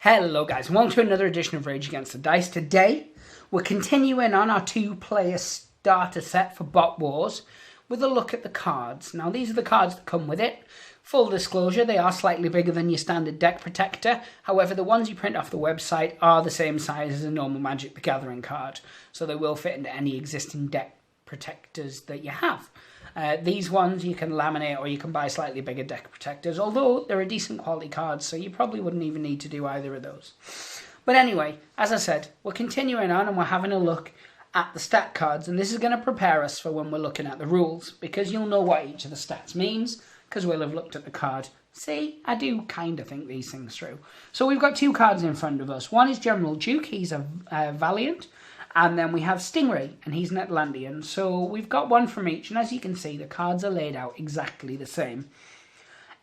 Hello guys, and welcome to another edition of Rage Against the Dice. Today, we're continuing on our two-player starter set for Bot Wars with a look at the cards. Now, these are the cards that come with it. Full disclosure, they are slightly bigger than your standard deck protector. However, the ones you print off the website are the same size as a normal Magic the Gathering card, so they will fit into any existing deck protectors that you have. These ones you can laminate or you can buy slightly bigger deck protectors, although they're a decent quality cards, so you probably wouldn't even need to do either of those. But anyway, as I said, we're continuing on and we're having a look at the stat cards, and this is going to prepare us for when we're looking at the rules, because you'll know what each of the stats means, because we'll have looked at the card. See, I do kind of think these things through. So we've got two cards in front of us. One is General Duke, he's a Valiant. And then we have Stingray, and he's an Atlantean. So we've got one from each, and as you can see, the cards are laid out exactly the same.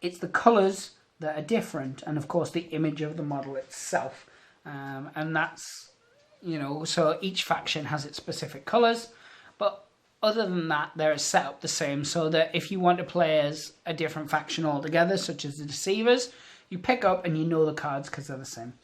It's the colours that are different, and of course the image of the model itself. And that's, so each faction has its specific colours, but other than that, they're set up the same, so that if you want to play as a different faction altogether, such as the Deceivers, you pick up and you know the cards because they're the same.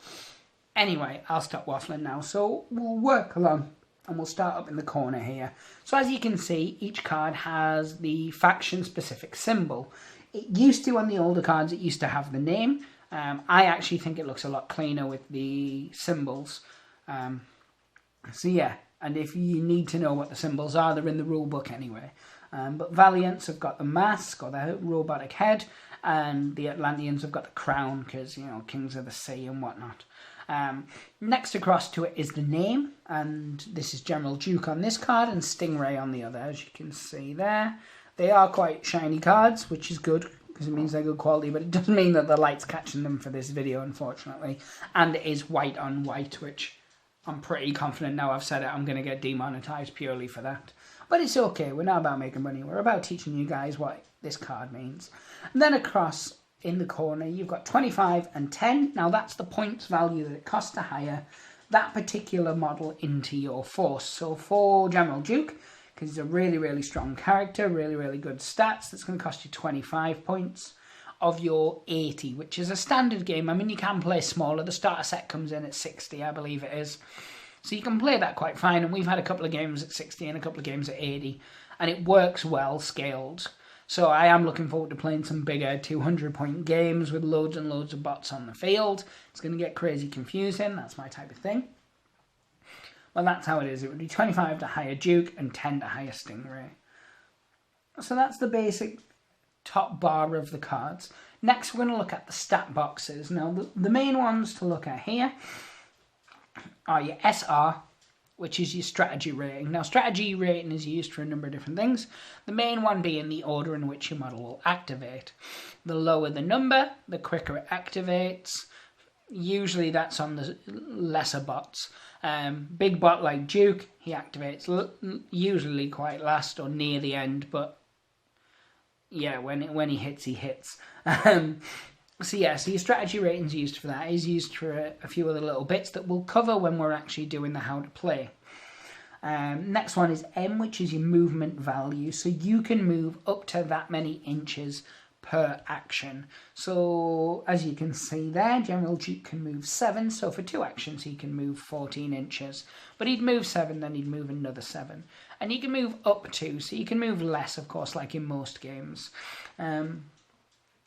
Anyway, I'll stop waffling now, so we'll work along, and we'll start up in the corner here. So as you can see, each card has the faction-specific symbol. It used to, on the older cards, it used to have the name. I actually think it looks a lot cleaner with the symbols. So yeah, and if you need to know what the symbols are, they're in the rule book anyway. But Valiants have got the mask, or the robotic head, and the Atlanteans have got the crown, because, kings of the sea and whatnot. Next across to it is the name, and this is General Duke on this card and Stingray on the other, as you can see there. They are quite shiny cards, which is good, because it means they're good quality, but it doesn't mean that the light's catching them for this video, unfortunately. And it is white on white, which I'm pretty confident now I've said it, I'm going to get demonetized purely for that. But it's okay, we're not about making money, we're about teaching you guys what this card means. And then across in the corner, you've got 25 and 10. Now, that's the points value that it costs to hire that particular model into your force. So for General Duke, because he's a really, really strong character, really, really good stats, that's going to cost you 25 points of your 80, which is a standard game. I mean, you can play smaller. The starter set comes in at 60, I believe it is. So you can play that quite fine, and we've had a couple of games at 60 and a couple of games at 80, and it works well scaled. So I am looking forward to playing some bigger 200-point games with loads and loads of bots on the field. It's going to get crazy confusing. That's my type of thing. Well, that's how it is. It would be 25 to hire Duke and 10 to hire Stingray. So that's the basic top bar of the cards. Next, we're going to look at the stat boxes. Now, the main ones to look at here are your SR, which is your strategy rating. Now, strategy rating is used for a number of different things, the main one being the order in which your model will activate. The lower the number, the quicker it activates. Usually that's on the lesser bots. Big bot like Duke, he activates usually quite last or near the end, but yeah, when he hits, he hits. So your strategy rating is used for that. It is used for a few other little bits that we'll cover when we're actually doing the how to play. Next one is M, which is your movement value. So you can move up to that many inches per action. So as you can see there, General Duke can move 7. So for 2 actions, he can move 14 inches. But he'd move 7, then he'd move another 7. And you can move up to, so you can move less, of course, like in most games.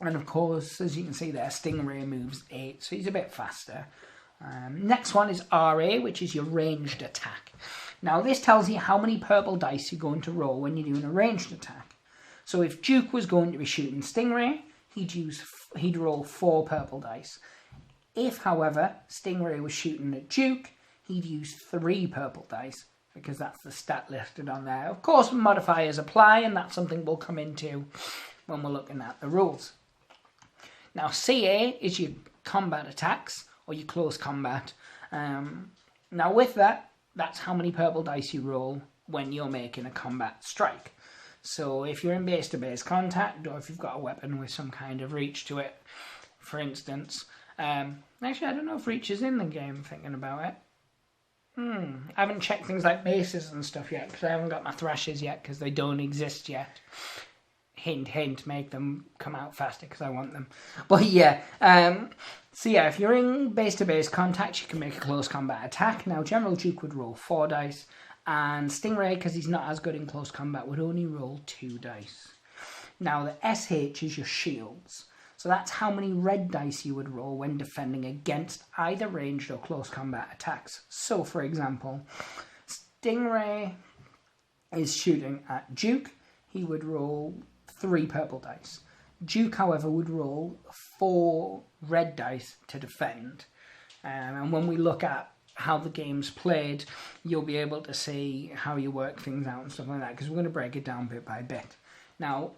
And of course, as you can see there, Stingray moves 8, so he's a bit faster. Next one is RA, which is your ranged attack. Now, this tells you how many purple dice you're going to roll when you're doing a ranged attack. So if Duke was going to be shooting Stingray, he'd roll 4 purple dice. If, however, Stingray was shooting at Duke, he'd use 3 purple dice, because that's the stat listed on there. Of course, modifiers apply, and that's something we'll come into when we're looking at the rules. Now, CA is your combat attacks, or your close combat. Now, with that, that's how many purple dice you roll when you're making a combat strike. So, if you're in base-to-base contact, or if you've got a weapon with some kind of reach to it, for instance. Actually, I don't know if reach is in the game, thinking about it. I haven't checked things like bases and stuff yet, because I haven't got my thrashers yet, because they don't exist yet. hint, hint, make them come out faster because I want them. But yeah, so yeah, if you're in base-to-base contact, you can make a close combat attack. Now, General Duke would roll 4 dice, and Stingray, because he's not as good in close combat, would only roll 2 dice. Now, the SH is your shields. So that's how many red dice you would roll when defending against either ranged or close combat attacks. So, for example, Stingray is shooting at Duke. He would roll 3 purple dice. Duke, however, would roll 4 red dice to defend. And when we look at how the game's played, you'll be able to see how you work things out and stuff like that, because we're going to break it down bit by bit. Now,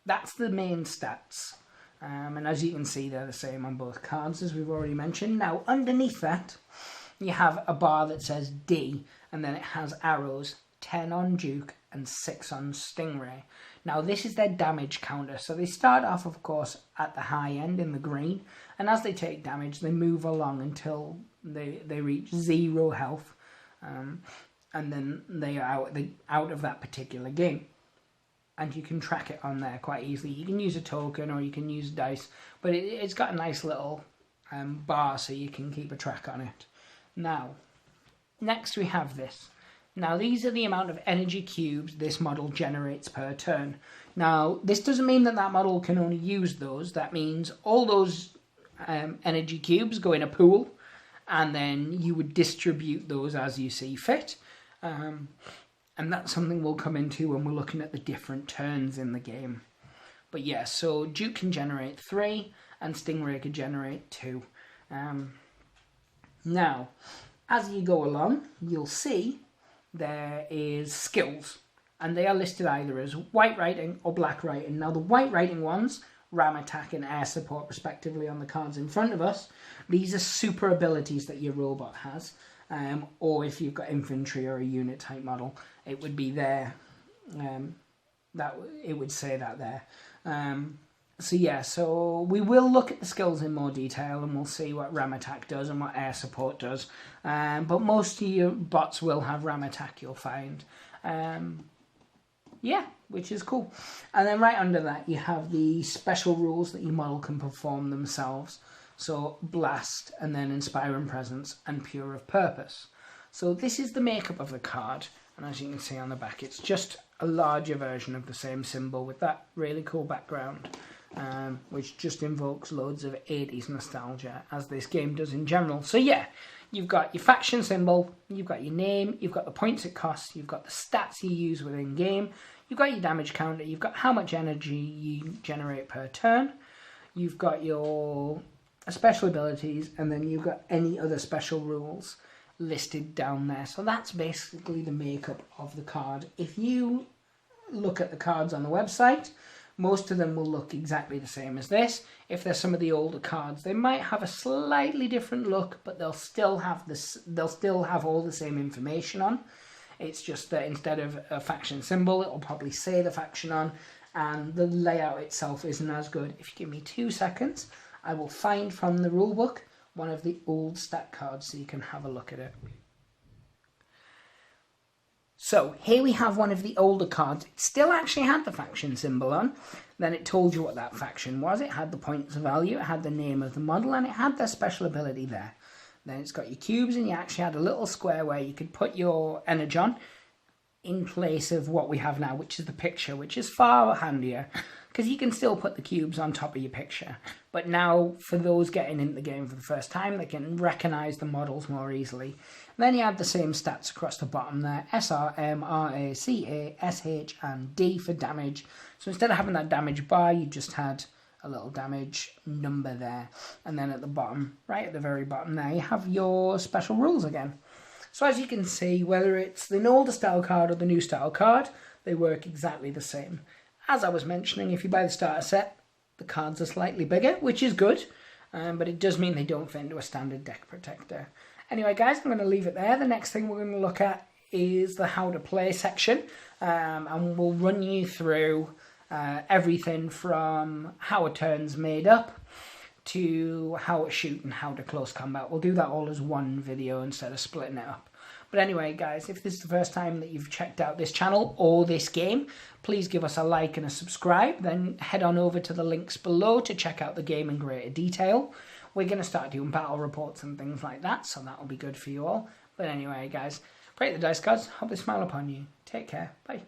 that's the main stats. And as you can see, they're the same on both cards, as we've already mentioned. Now, underneath that, you have a bar that says D, and then it has arrows, 10 on Duke and 6 on Stingray. Now, this is their damage counter. So they start off, of course, at the high end in the green, and as they take damage, they move along until they reach 0 health, and then they are out of that particular game. And you can track it on there quite easily. You can use a token or you can use dice, but it's got a nice little bar so you can keep a track on it. Now, next we have this. Now, these are the amount of energy cubes this model generates per turn. Now, this doesn't mean that model can only use those. That means all those energy cubes go in a pool, and then you would distribute those as you see fit. And that's something we'll come into when we're looking at the different turns in the game. But yeah, so Duke can generate 3 and Stingray can generate 2. Now, as you go along, you'll see there is skills. And they are listed either as white writing or black writing. Now, the white writing ones, ram attack and air support respectively on the cards in front of us, these are super abilities that your robot has. Or if you've got infantry or a unit type model, it would be there. That it would say that there. So yeah, so we will look at the skills in more detail, and we'll see what ram attack does and what air support does. But most of your bots will have ram attack, you'll find. Yeah, which is cool. And then right under that, you have the special rules that your model can perform themselves. So Blast, and then Inspiring Presence, and Pure of Purpose. So this is the makeup of the card, and as you can see on the back, it's just a larger version of the same symbol with that really cool background, which just invokes loads of 80s nostalgia, as this game does in general. So yeah, you've got your faction symbol, you've got your name, you've got the points it costs, you've got the stats you use within game, you've got your damage counter, you've got how much energy you generate per turn, you've got your special abilities, and then you've got any other special rules listed down there. So that's basically the makeup of the card. If you look at the cards on the website, most of them will look exactly the same as this. If there's some of the older cards, they might have a slightly different look, but they'll still have this. They'll still have all the same information on. It's just that instead of a faction symbol, it'll probably say the faction on, and the layout itself isn't as good. If you give me 2 seconds, I will find from the rulebook one of the old stat cards so you can have a look at it. So here we have one of the older cards. It still actually had the faction symbol on. Then it told you what that faction was. It had the points of value, it had the name of the model, and it had their special ability there. Then it's got your cubes, and you actually had a little square where you could put your energon in place of what we have now, which is the picture, which is far handier, because you can still put the cubes on top of your picture. But now, for those getting into the game for the first time, they can recognise the models more easily. And then you have the same stats across the bottom there, SR, M, RA, CA, SH, and D for damage. So instead of having that damage bar, you just had a little damage number there. And then at the bottom, right at the very bottom there, you have your special rules again. So as you can see, whether it's the older style card or the new style card, they work exactly the same. As I was mentioning, if you buy the starter set, the cards are slightly bigger, which is good, but it does mean they don't fit into a standard deck protector. Anyway, guys, I'm going to leave it there. The next thing we're going to look at is the how to play section, and we'll run you through everything from how a turn's made up to how to shoot and how to close combat. We'll do that all as one video instead of splitting it up. But anyway, guys, if this is the first time that you've checked out this channel or this game, please give us a like and a subscribe. Then head on over to the links below to check out the game in greater detail. We're going to start doing battle reports and things like that, so that'll be good for you all. But anyway, guys, break the dice, cards. Hope they smile upon you. Take care. Bye.